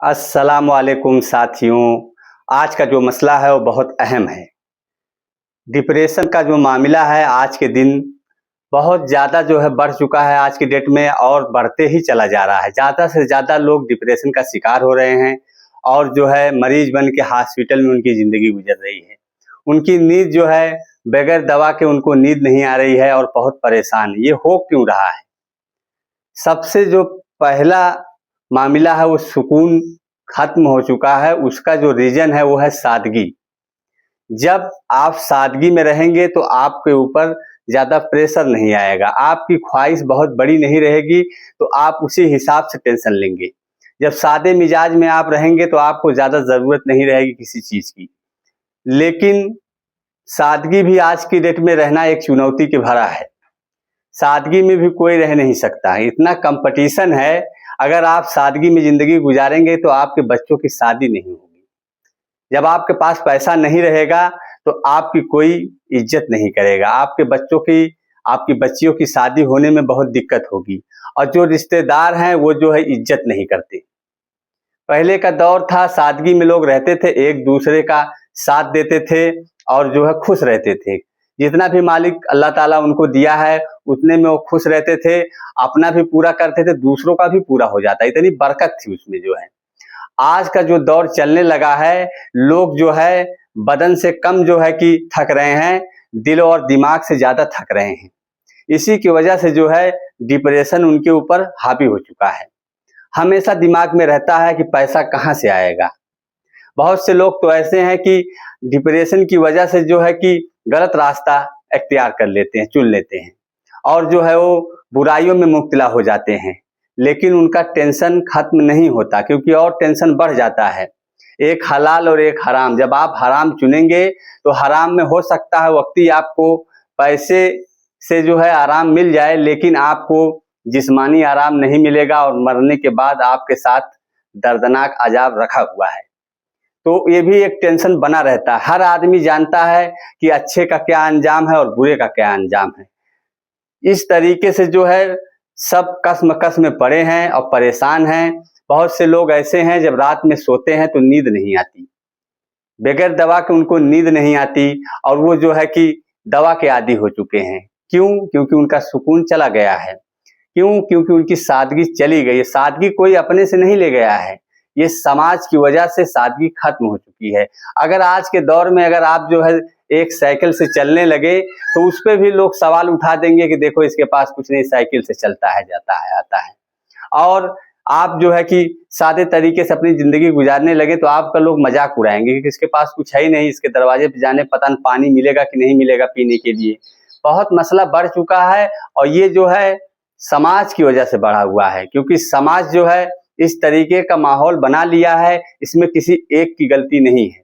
अस्सलाम वालेकुम साथियों। आज का जो मसला है वो बहुत अहम है। डिप्रेशन का जो मामला है आज के दिन बहुत ज़्यादा जो है बढ़ चुका है आज की डेट में और बढ़ते ही चला जा रहा है। ज़्यादा से ज़्यादा लोग डिप्रेशन का शिकार हो रहे हैं और जो है मरीज बन के हॉस्पिटल में उनकी ज़िंदगी गुजर रही है। उनकी नींद जो है बगैर दवा के उनको नींद नहीं आ रही है और बहुत परेशान। ये हो क्यों रहा है? सबसे जो पहला मामला है वो सुकून खत्म हो चुका है। उसका जो रीजन है वो है सादगी। जब आप सादगी में रहेंगे तो आपके ऊपर ज्यादा प्रेशर नहीं आएगा, आपकी ख्वाहिश बहुत बड़ी नहीं रहेगी तो आप उसी हिसाब से टेंशन लेंगे। जब सादे मिजाज में आप रहेंगे तो आपको ज्यादा जरूरत नहीं रहेगी किसी चीज की। लेकिन सादगी भी आज की डेट में रहना एक चुनौती के भरा है। सादगी में भी कोई रह नहीं सकता, इतना कंपटीशन है। अगर आप सादगी में जिंदगी गुजारेंगे तो आपके बच्चों की शादी नहीं होगी। जब आपके पास पैसा नहीं रहेगा तो आपकी कोई इज्जत नहीं करेगा। आपके बच्चों की, आपकी बच्चियों की शादी होने में बहुत दिक्कत होगी। और जो रिश्तेदार हैं वो जो है इज्जत नहीं करते। पहले का दौर था, सादगी में लोग रहते थे, एक दूसरे का साथ देते थे और जो है खुश रहते थे। जितना भी मालिक अल्लाह ताला उनको दिया है उतने में वो खुश रहते थे, अपना भी पूरा करते थे, दूसरों का भी पूरा हो जाता। इतनी बरकत थी उसमें जो है। आज का जो दौर चलने लगा है, लोग जो है बदन से कम जो है कि थक रहे हैं, दिल और दिमाग से ज्यादा थक रहे हैं। इसी की वजह से जो है डिप्रेशन उनके ऊपर हावी हो चुका है। हमेशा दिमाग में रहता है कि पैसा कहाँ से आएगा। बहुत से लोग तो ऐसे हैं कि डिप्रेशन की वजह से जो है कि गलत रास्ता इख्तियार कर लेते हैं, चुन लेते हैं और जो है वो बुराइयों में मुब्तला हो जाते हैं। लेकिन उनका टेंशन खत्म नहीं होता, क्योंकि और टेंशन बढ़ जाता है। एक हलाल और एक हराम। जब आप हराम चुनेंगे तो हराम में हो सकता है वक्ती आपको पैसे से जो है आराम मिल जाए, लेकिन आपको जिस्मानी आराम नहीं मिलेगा और मरने के बाद आपके साथ दर्दनाक अजाब रखा हुआ है। तो ये भी एक टेंशन बना रहता है। हर आदमी जानता है कि अच्छे का क्या अंजाम है और बुरे का क्या अंजाम है। इस तरीके से जो है सब कश्मकश में पड़े हैं और परेशान हैं। बहुत से लोग ऐसे हैं जब रात में सोते हैं तो नींद नहीं आती, बगैर दवा के उनको नींद नहीं आती और वो जो है कि दवा के आदी हो चुके हैं। क्यों? क्योंकि उनका सुकून चला गया है। क्यों? क्योंकि उनकी सादगी चली गई है। सादगी कोई अपने से नहीं ले गया है, ये समाज की वजह से सादगी खत्म हो चुकी है। अगर आज के दौर में अगर आप जो है एक साइकिल से चलने लगे तो उस पर भी लोग सवाल उठा देंगे कि देखो इसके पास कुछ नहीं, साइकिल से चलता है, जाता है, आता है। और आप जो है कि सादे तरीके से अपनी जिंदगी गुजारने लगे तो आपका लोग मजाक उड़ाएंगे कि इसके पास कुछ है ही नहीं, इसके दरवाजे पे जाने पता नहीं पानी मिलेगा कि नहीं मिलेगा पीने के लिए। बहुत मसला बढ़ चुका है और ये जो है समाज की वजह से बढ़ा हुआ है, क्योंकि समाज जो है इस तरीके का माहौल बना लिया है, इसमें किसी एक की गलती नहीं है।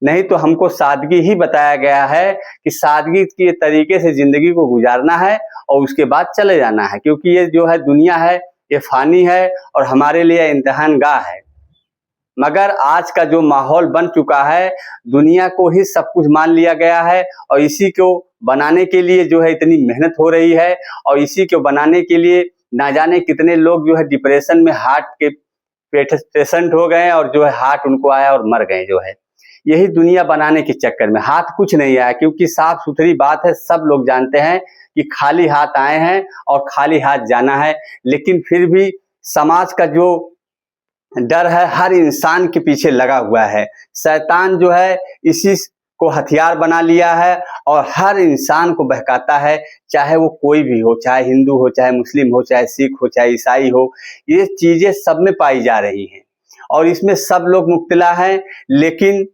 नहीं तो हमको सादगी ही बताया गया है कि सादगी के तरीके से जिंदगी को गुजारना है और उसके बाद चले जाना है, क्योंकि ये जो है दुनिया है ये फानी है और हमारे लिए इम्तिहान गाह है। मगर आज का जो माहौल बन चुका है, दुनिया को ही सब कुछ मान लिया गया है और इसी को बनाने के लिए जो है इतनी मेहनत हो रही है और इसी को बनाने के लिए ना जाने कितने लोग जो है डिप्रेशन में हार्ट के पेशेंट हो गए और जो है हार्ट उनको आया और मर गए। जो है यही दुनिया बनाने के चक्कर में हाथ कुछ नहीं आया, क्योंकि साफ सुथरी बात है, सब लोग जानते हैं कि खाली हाथ आए हैं और खाली हाथ जाना है। लेकिन फिर भी समाज का जो डर है हर इंसान के पीछे लगा हुआ है। शैतान जो है इसी को हथियार बना लिया है और हर इंसान को बहकाता है, चाहे वो कोई भी हो, चाहे हिंदू हो, चाहे मुस्लिम हो, चाहे सिख हो, चाहे ईसाई हो। ये चीजें सब में पाई जा रही हैं और इसमें सब लोग मुब्तला हैं। लेकिन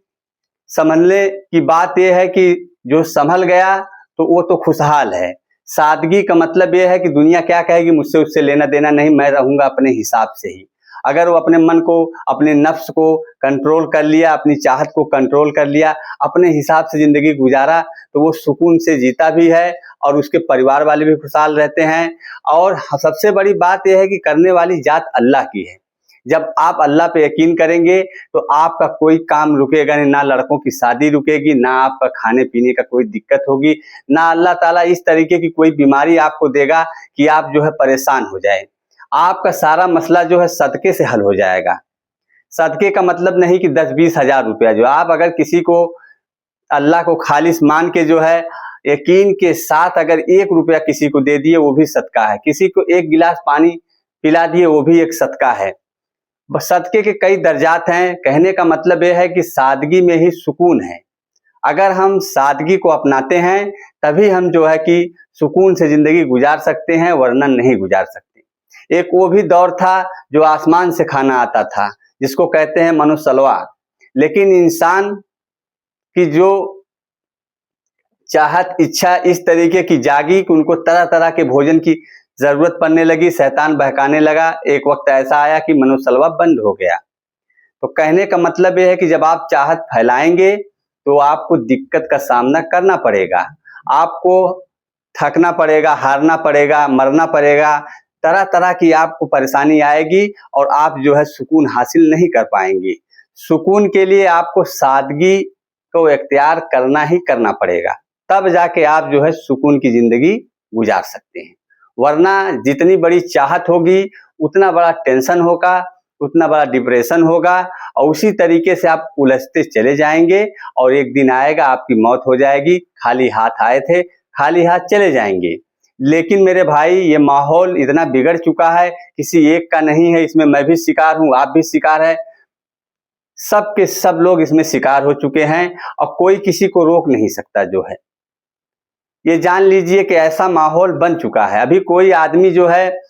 समझने की बात यह है कि जो संभल गया तो वो तो खुशहाल है। सादगी का मतलब यह है कि दुनिया क्या कहेगी मुझसे उससे लेना देना नहीं, मैं रहूंगा अपने हिसाब से ही। अगर वो अपने मन को, अपने नफ्स को कंट्रोल कर लिया, अपनी चाहत को कंट्रोल कर लिया, अपने हिसाब से जिंदगी गुजारा तो वो सुकून से जीता भी है और उसके परिवार वाले भी खुशहाल रहते हैं। और सबसे बड़ी बात यह है कि करने वाली जात अल्लाह की है। जब आप अल्लाह पे यकीन करेंगे तो आपका कोई काम रुकेगा नहीं, ना लड़कों की शादी रुकेगी, ना आपका खाने पीने का कोई दिक्कत होगी, ना अल्लाह ताला इस तरीके की कोई बीमारी आपको देगा कि आप जो है परेशान हो जाए। आपका सारा मसला जो है सदके से हल हो जाएगा। सदके का मतलब नहीं कि 10-20 हजार रुपया, जो आप अगर किसी को अल्लाह को खालिस मान के जो है यकीन के साथ अगर 1 रुपया किसी को दे दिए वो भी सदका है। किसी को 1 गिलास पानी पिला दिए वो भी एक सदका है। सदके के कई दर्जात हैं। कहने का मतलब यह है कि सादगी में ही सुकून है। अगर हम सादगी को अपनाते हैं तभी हम जो है कि सुकून से जिंदगी गुजार सकते हैं, वरना नहीं गुजार सकते। एक वो भी दौर था जो आसमान से खाना आता था, जिसको कहते हैं मनुसलवार। लेकिन इंसान की जो चाहत इच्छा इस तरीके की जागी कि उनको तरह तरह के भोजन की जरूरत पड़ने लगी, शैतान बहकाने लगा। एक वक्त ऐसा आया कि मनुसलवा बंद हो गया। तो कहने का मतलब यह है कि जब आप चाहत फैलाएंगे तो आपको दिक्कत का सामना करना पड़ेगा, आपको थकना पड़ेगा, हारना पड़ेगा, मरना पड़ेगा, तरह तरह की आपको परेशानी आएगी और आप जो है सुकून हासिल नहीं कर पाएंगे। सुकून के लिए आपको सादगी को इख्तियार करना ही करना पड़ेगा, तब जाके आप जो है सुकून की जिंदगी गुजार सकते हैं। वरना जितनी बड़ी चाहत होगी उतना बड़ा टेंशन होगा, उतना बड़ा डिप्रेशन होगा और उसी तरीके से आप उलझते चले जाएंगे और एक दिन आएगा आपकी मौत हो जाएगी। खाली हाथ आए थे, खाली हाथ चले जाएंगे। लेकिन मेरे भाई ये माहौल इतना बिगड़ चुका है, किसी एक का नहीं है, इसमें मैं भी शिकार हूँ, आप भी शिकार है, सब के सब लोग इसमें शिकार हो चुके हैं और कोई किसी को रोक नहीं सकता। जो है ये जान लीजिए कि ऐसा माहौल बन चुका है। अभी कोई आदमी जो है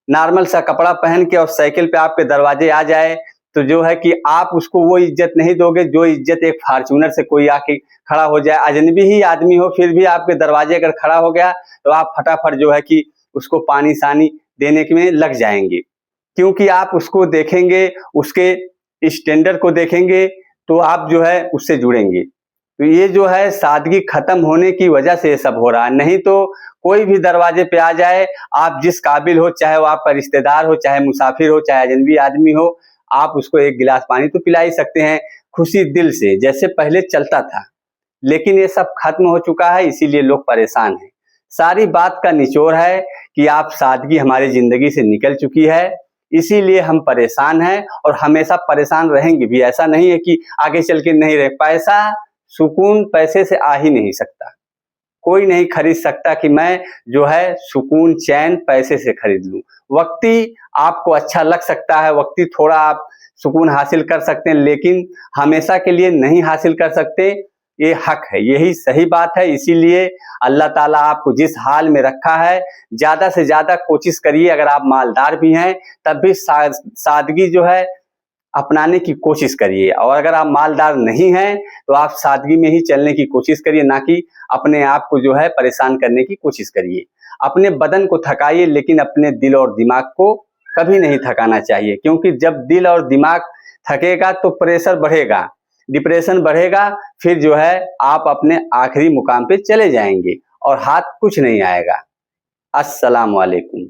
नॉर्मल सा कपड़ा पहन के और साइकिल पे आपके दरवाजे आ जाए तो जो है कि आप उसको वो इज्जत नहीं दोगे जो इज्जत एक फॉर्च्यूनर से कोई आके खड़ा हो जाए, अजनबी ही आदमी हो, फिर भी आपके दरवाजे अगर खड़ा हो गया तो आप फटाफट जो है कि उसको पानी सानी देने में लग जाएंगे, क्योंकि आप उसको देखेंगे, उसके स्टैंडर्ड को देखेंगे तो आप जो है उससे जुड़ेंगे। तो ये जो है सादगी खत्म होने की वजह से ये सब हो रहा है। नहीं तो कोई भी दरवाजे पे आ जाए, आप जिस काबिल हो, चाहे वो आपका रिश्तेदार हो, चाहे मुसाफिर हो, चाहे अजनबी आदमी हो, आप उसको 1 गिलास पानी तो पिला ही सकते हैं खुशी दिल से, जैसे पहले चलता था। लेकिन ये सब खत्म हो चुका है, इसीलिए लोग परेशान हैं। सारी बात का निचोड़ है कि आप सादगी हमारी जिंदगी से निकल चुकी है, इसीलिए हम परेशान हैं और हमेशा परेशान रहेंगे भी। ऐसा नहीं है कि आगे चल के नहीं रहे। पैसा, सुकून पैसे से आ ही नहीं सकता। कोई नहीं खरीद सकता कि मैं जो है सुकून चैन पैसे से खरीद लूं। वक्ती आपको अच्छा लग सकता है, वक्ती थोड़ा आप सुकून हासिल कर सकते हैं, लेकिन हमेशा के लिए नहीं हासिल कर सकते। ये हक है, यही सही बात है। इसीलिए अल्लाह ताला आपको जिस हाल में रखा है, ज्यादा से ज्यादा कोशिश करिए। अगर आप मालदार भी हैं तब भी सादगी जो है अपनाने की कोशिश करिए, और अगर आप मालदार नहीं हैं तो आप सादगी में ही चलने की कोशिश करिए, ना कि अपने आप को जो है परेशान करने की कोशिश करिए। अपने बदन को थकाइए, लेकिन अपने दिल और दिमाग को कभी नहीं थकाना चाहिए, क्योंकि जब दिल और दिमाग थकेगा तो प्रेशर बढ़ेगा, डिप्रेशन बढ़ेगा, फिर जो है आप अपने आखिरी मुकाम पे चले जाएंगे और हाथ कुछ नहीं आएगा। अस्सलाम वालेकुम।